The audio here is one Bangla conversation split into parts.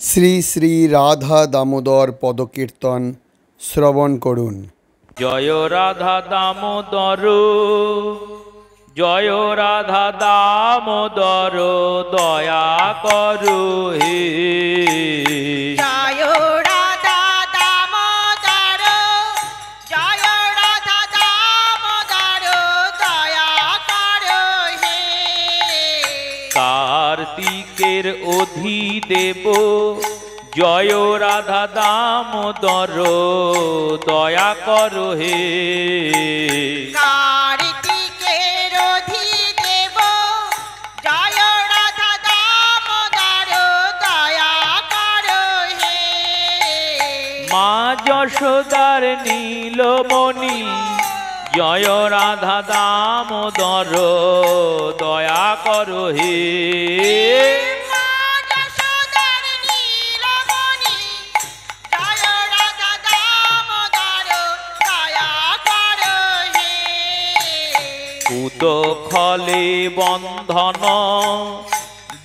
শ্রী শ্রী রাধা দামোদর পদকীর্তন শ্রবণ করুন। জয় রাধা দামোদর, জয় রাধা দামোদর, দয়া করো হে। জয় রাধা দামোদর, জয় রাধা দামোদর, দয়া করো হে। কার্তিকের অধিদেব জয় রাধা দামোদর, দয়া করো হে। কার্তিকের অধিদেব জয় রাধা দামোদর, দয়া করো হে। মা যশোদার নীলমণি জয় রাধা দামোদর, দয়া করো হে। ফলে বন্ধন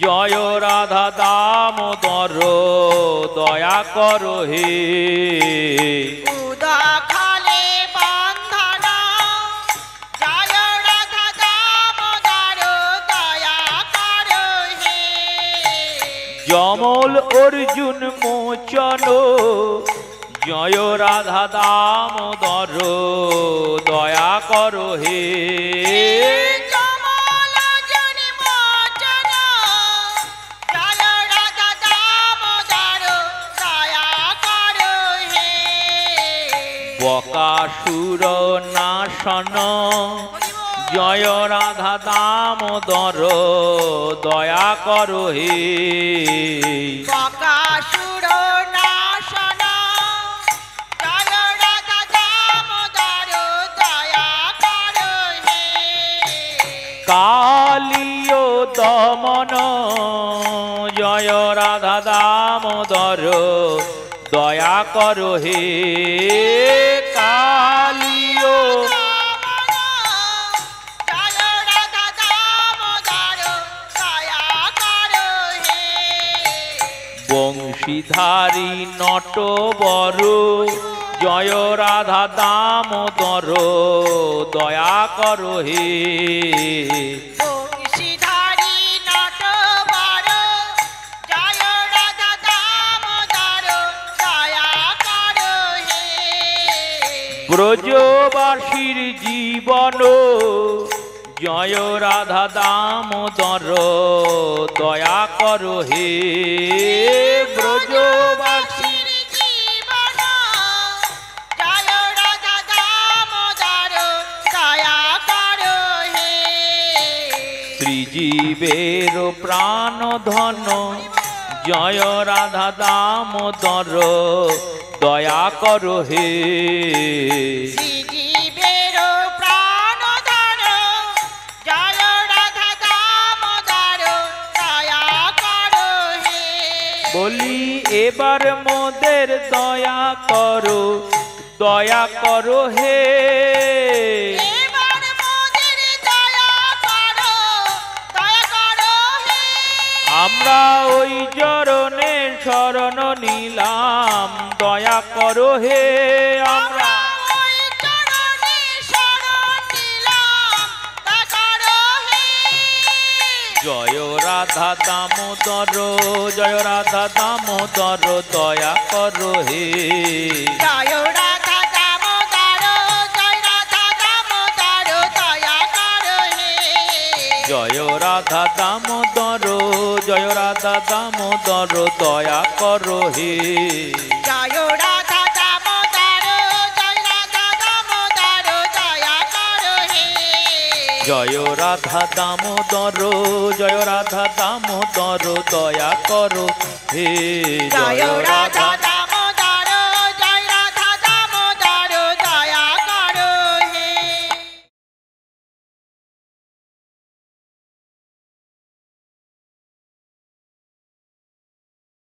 জয় রাধা দামোদর, দয়া করো হে। উদখলে বন্ধন জয় রাধা দামোদর, দয়া করো হে। যমল অর্জুন মোচন জয় রাধা দামোদর, দয়া করো হে। যমল অর্জুন মোচন জয় রাধা দামোদর, দয়া করো হে। বকাসুর নাশন জয় রাধা দামোদর, দয়া করো হে। বকাসুর নাশন জয় রাধা দামোদর, দয়া করো হে। কালিয় দমন জয় রাধা দামোদর, দয়া করো হে। কালিয় জয় রাধা দামোদর, দয়া করো হে। বংশীধারী নটবর জয় রাধা দামোদর, দয়া করো হে। বংশীধারী নটবর জয় রাধা দামোদর, দয়া করো হে। ব্রজবাসীর জীবন জয় রাধা দামোদর, দয়া করো হে। ব্রজবাসী জীবন জয় রাধা দামোদর, দয়া করো হে। শ্রীজীবের প্রাণ ধন জয় রাধা দামোদর, দয়া করো হে। শ্রীজীবের প্রাণধন জয় রাধা দামোদর, দয়া করো হে। বলি এবার মোদের দয়া করো, দয়া করো হে। এবার মোদের দয়া করো, দয়া করো হে। আমরা ওই চরণে শরণ নিলাম, দয়া করো হে। আমরা ওই চরণে শরণ নিলাম, দয়া করো হে। জয় রাধা দামোদর, জয় রাধা দামোদর, দয়া করো হে। জয় রাধা দামোদর, জয় রাধা দামোদর, দয়া করো হে। জয় রাধা দামোদর, জয় রাধা দামোদর, দয়া করো হে। জয় রাধা দামোদর, জয় রাধা দামোদর, দয়া করো হে। জয় রাধা দামোদর, জয় রাধা দামোদর, দয়া করো হে। জয় রাধা